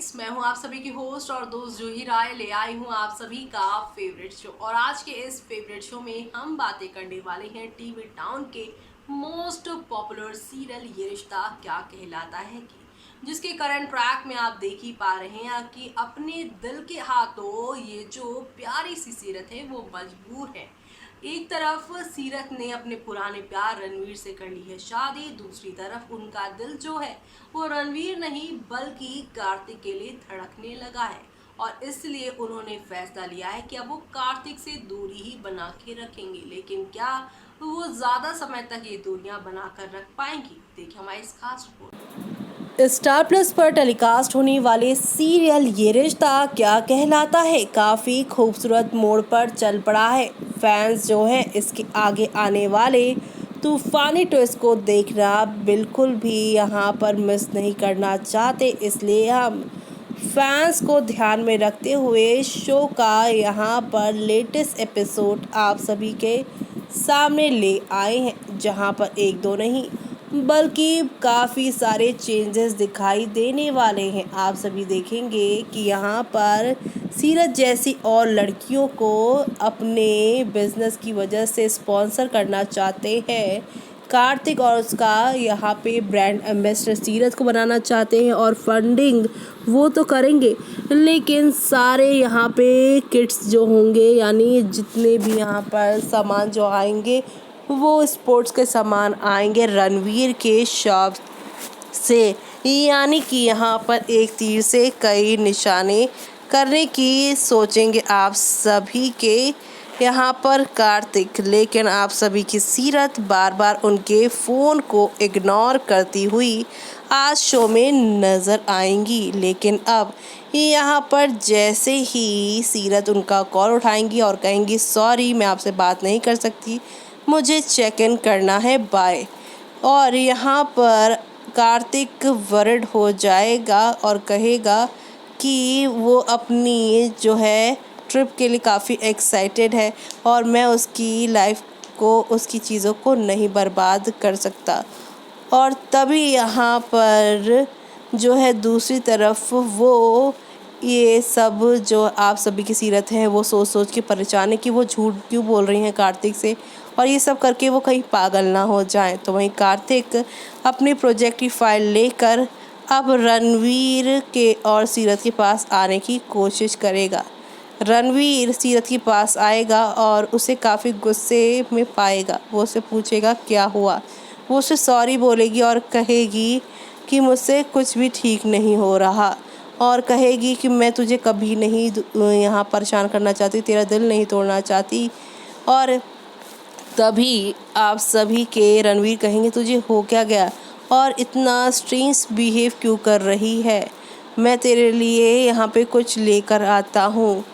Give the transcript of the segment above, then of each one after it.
Updates. मैं हूं आप सभी की होस्ट और दोस्त जूही राय, ले आई हूं आप सभी का फेवरेट शो। और आज के इस फेवरेट शो में हम बातें करने वाले हैं टीवी टाउन के मोस्ट पॉपुलर सीरियल ये रिश्ता क्या कहलाता है की, जिसके करंट ट्रैक में आप देख ही पा रहे हैं कि अपने दिल के हाथों ये जो प्यारी सी सीरत है वो मजबूर है। एक तरफ सीरत ने अपने पुराने प्यार रणवीर से कर ली है शादी, दूसरी तरफ उनका दिल जो है वो रणवीर नहीं बल्कि कार्तिक के लिए धड़कने लगा है। और इसलिए उन्होंने फैसला लिया है कि अब वो कार्तिक से दूरी ही बना के रखेंगे। लेकिन क्या वो ज्यादा समय तक ये दूरियां बनाकर रख पाएंगी? देखिए हमारी इस खास रिपोर्ट। स्टार प्लस पर टेलीकास्ट होने वाले सीरियल ये रिश्ता क्या कहलाता है काफ़ी खूबसूरत मोड़ पर चल पड़ा है। फैंस जो है इसके आगे आने वाले तूफानी ट्विस्ट को देखना बिल्कुल भी यहाँ पर मिस नहीं करना चाहते, इसलिए हम फैंस को ध्यान में रखते हुए शो का यहाँ पर लेटेस्ट एपिसोड आप सभी के सामने ले आए हैं, जहाँ पर एक दो नहीं बल्कि काफ़ी सारे चेंजेस दिखाई देने वाले हैं। आप सभी देखेंगे कि यहाँ पर सीरत जैसी और लड़कियों को अपने बिजनेस की वजह से स्पॉन्सर करना चाहते हैं कार्तिक, और उसका यहाँ पे ब्रांड एम्बेसडर सीरत को बनाना चाहते हैं और फंडिंग वो तो करेंगे, लेकिन सारे यहाँ पे किट्स जो होंगे यानी जितने भी यहाँ पर सामान जो आएंगे वो स्पोर्ट्स के सामान आएंगे रणवीर के शॉप से। यानी कि यहाँ पर एक तीर से कई निशाने करने की सोचेंगे आप सभी के यहाँ पर कार्तिक, लेकिन आप सभी की सीरत बार बार उनके फ़ोन को इग्नोर करती हुई आज शो में नज़र आएंगी। लेकिन अब यहाँ पर जैसे ही सीरत उनका कॉल उठाएंगी और कहेंगी सॉरी मैं आपसे बात नहीं कर सकती, मुझे चेक इन करना है, बाय। और यहाँ पर कार्तिक वरिड हो जाएगा और कहेगा कि वो अपनी जो है ट्रिप के लिए काफ़ी एक्साइटेड है और मैं उसकी लाइफ को, उसकी चीज़ों को नहीं बर्बाद कर सकता। और तभी यहाँ पर जो है दूसरी तरफ वो ये सब जो आप सभी की सीरत है वो सोच सोच के परेशान है कि वो झूठ क्यों बोल रही हैं कार्तिक से, और ये सब करके वो कहीं पागल ना हो जाएं। तो वहीं कार्तिक अपनी प्रोजेक्ट की फाइल लेकर अब रणवीर के और सीरत के पास आने की कोशिश करेगा। रणवीर सीरत के पास आएगा और उसे काफ़ी गुस्से में पाएगा। वो उसे पूछेगा क्या हुआ, वो उसे सॉरी बोलेगी और कहेगी कि मुझसे कुछ भी ठीक नहीं हो रहा, और कहेगी कि मैं तुझे कभी नहीं यहाँ परेशान करना चाहती, तेरा दिल नहीं तोड़ना चाहती। और तभी आप सभी के रणवीर कहेंगे तुझे हो क्या गया और इतना स्ट्रेंज बिहेव क्यों कर रही है, मैं तेरे लिए यहाँ पे कुछ लेकर आता हूँ।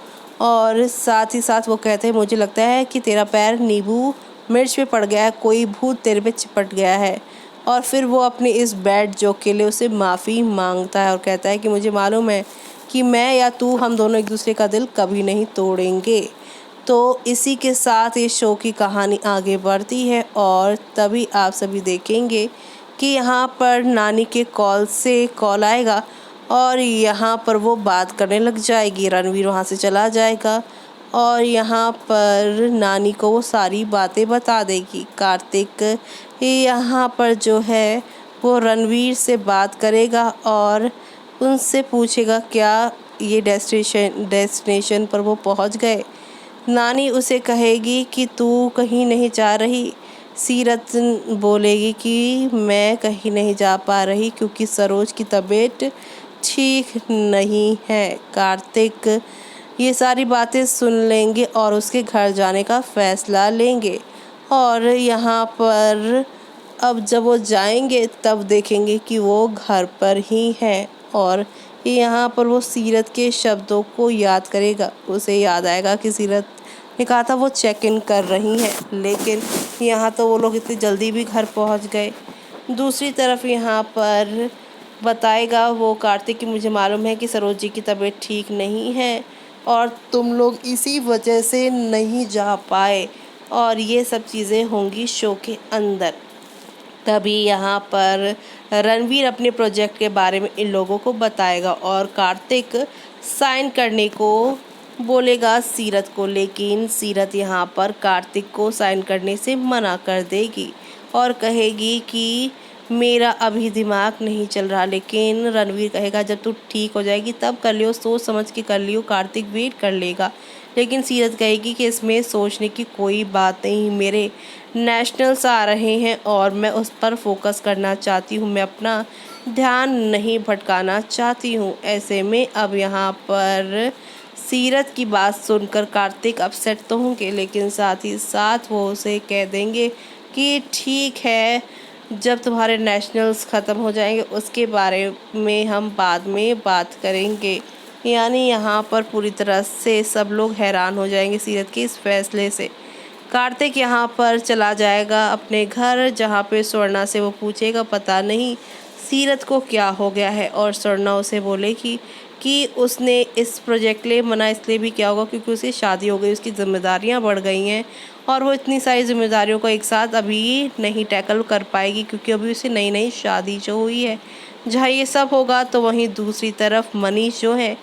और साथ ही साथ वो कहते हैं मुझे लगता है कि तेरा पैर नींबू मिर्च पे पड़ गया है, कोई भूत तेरे पे चिपट गया है। और फिर वो अपने इस बैड जोक के लिए उसे माफ़ी मांगता है और कहता है कि मुझे मालूम है कि मैं या तू हम दोनों एक दूसरे का दिल कभी नहीं तोड़ेंगे। तो इसी के साथ ये शो की कहानी आगे बढ़ती है और तभी आप सभी देखेंगे कि यहाँ पर नानी के कॉल से कॉल आएगा और यहाँ पर वो बात करने लग जाएगी। रणवीर वहाँ से चला जाएगा और यहाँ पर नानी को वो सारी बातें बता देगी। कार्तिक यहाँ पर जो है वो रणवीर से बात करेगा और उनसे पूछेगा क्या ये डेस्टिनेशन पर वो पहुँच गए। नानी उसे कहेगी कि तू कहीं नहीं जा रही। सीरत बोलेगी कि मैं कहीं नहीं जा पा रही क्योंकि सरोज की तबीयत ठीक नहीं है। कार्तिक ये सारी बातें सुन लेंगे और उसके घर जाने का फ़ैसला लेंगे। और यहाँ पर अब जब वो जाएंगे तब देखेंगे कि वो घर पर ही हैं और यहाँ पर वो सीरत के शब्दों को याद करेगा। उसे याद आएगा कि सीरत ने कहा था वो चेक इन कर रही हैं, लेकिन यहाँ तो वो लोग इतनी जल्दी भी घर पहुँच गए। दूसरी तरफ यहाँ पर बताएगा वो कार्तिक की मुझे मालूम है कि सरोज जी की तबीयत ठीक नहीं है और तुम लोग इसी वजह से नहीं जा पाए, और ये सब चीज़ें होंगी शो के अंदर। तभी यहाँ पर रणवीर अपने प्रोजेक्ट के बारे में इन लोगों को बताएगा और कार्तिक साइन करने को बोलेगा सीरत को, लेकिन सीरत यहाँ पर कार्तिक को साइन करने से मना कर देगी और कहेगी कि मेरा अभी दिमाग नहीं चल रहा। लेकिन रणवीर कहेगा जब तू ठीक हो जाएगी तब कर लियो, सोच समझ के कर लियो, कार्तिक वेट कर लेगा। लेकिन सीरत कहेगी कि इसमें सोचने की कोई बात नहीं, मेरे नेशनल्स आ रहे हैं और मैं उस पर फोकस करना चाहती हूँ, मैं अपना ध्यान नहीं भटकाना चाहती हूँ। ऐसे में अब यहाँ पर सीरत की बात सुनकर कार्तिक अपसेट तो होंगे, लेकिन साथ ही साथ वो उसे कह देंगे कि ठीक है, जब तुम्हारे नेशनल्स ख़त्म हो जाएंगे उसके बारे में हम बाद में बात करेंगे। यानी यहाँ पर पूरी तरह से सब लोग हैरान हो जाएंगे सीरत के इस फैसले से। कार्तिक यहाँ पर चला जाएगा अपने घर, जहाँ पे स्वर्णा से वो पूछेगा पता नहीं सीरत को क्या हो गया है, और स्वर्णा उसे बोलेगी कि उसने इस प्रोजेक्ट लिए मना इसलिए भी किया होगा क्योंकि उसकी शादी हो गई, उसकी जिम्मेदारियां बढ़ गई हैं और वो इतनी सारी जिम्मेदारियों को एक साथ अभी नहीं टैकल कर पाएगी क्योंकि अभी उसे नई नई शादी जो हुई है। जहाँ ये सब होगा तो वहीं दूसरी तरफ मनीष जो है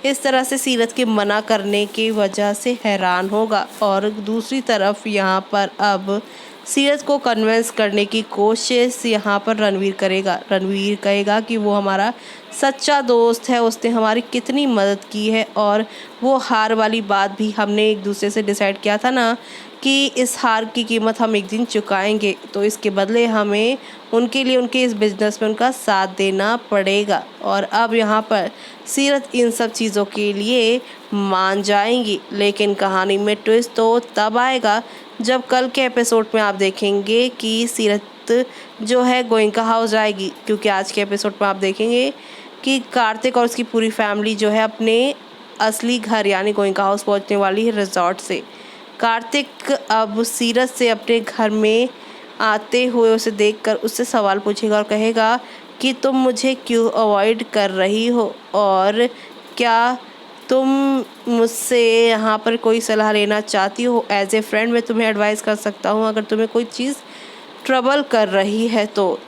इस तरह से सीरत के मना करने की वजह से हैरान होगा, और दूसरी तरफ यहाँ पर अब सीरत को कन्विंस करने की कोशिश यहाँ पर रणवीर करेगा। रणवीर कहेगा कि वो हमारा सच्चा दोस्त है, उसने हमारी कितनी मदद की है और वो हार वाली बात भी हमने एक दूसरे से डिसाइड किया था ना कि इस हार की कीमत हम एक दिन चुकाएंगे, तो इसके बदले हमें उनके लिए उनके इस बिज़नेस में उनका साथ देना पड़ेगा। और अब यहाँ पर सीरत इन सब चीज़ों के लिए मान जाएंगी, लेकिन कहानी में ट्विस्ट तो तब आएगा जब कल के एपिसोड में आप देखेंगे कि सीरत जो है गोइंका हाउस जाएगी, क्योंकि आज के एपिसोड में आप देखेंगे कि कार्तिक और उसकी पूरी फैमिली जो है अपने असली घर यानी गोइंका हाउस पहुंचने वाली है रिजॉर्ट से। कार्तिक अब सीरत से अपने घर में आते हुए उसे देखकर उससे सवाल पूछेगा और कहेगा कि तुम मुझे क्यों अवॉइड कर रही हो, और क्या तुम मुझसे यहाँ पर कोई सलाह लेना चाहती हो। एज ए फ्रेंड मैं तुम्हें एडवाइस कर सकता हूँ अगर तुम्हें कोई चीज़ ट्रबल कर रही है तो।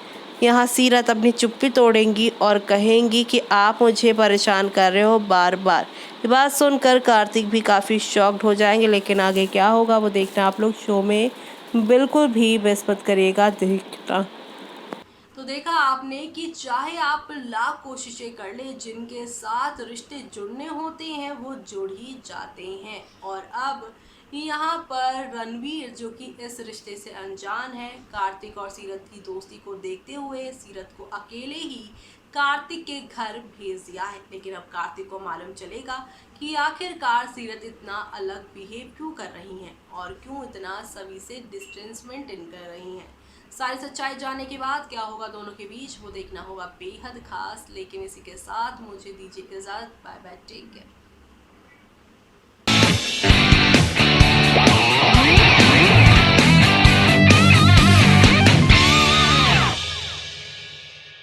यहाँ सीरत अपनी चुप्पी तोड़ेंगी और कहेंगी कि आप मुझे परेशान कर रहे हो बार बार। ये बात सुनकर कार्तिक भी काफ़ी शॉक्ड हो जाएंगे, लेकिन आगे क्या होगा वो देखना आप लोग शो में बिल्कुल भी मिस मत करिएगा देखना। तो देखा आपने कि चाहे आप लाख कोशिशें कर ले, जिनके साथ रिश्ते जुड़ने होते हैं वो जुड़ ही जाते हैं। और अब यहाँ पर रणवीर जो कि इस रिश्ते से अनजान है, कार्तिक और सीरत की दोस्ती को देखते हुए सीरत को अकेले ही कार्तिक के घर भेज दिया है। लेकिन अब कार्तिक को मालूम चलेगा कि आखिरकार सीरत इतना अलग बिहेव क्यों कर रही हैं और क्यों इतना सभी से डिस्टेंस मेंटेन कर रही हैं। सारी सच्चाई जानने के बाद क्या होगा दोनों के बीच वो देखना होगा बेहद खास। लेकिन इसी के साथ मुझे दीजिए इजाज़त, बाय बाय, टेक केयर।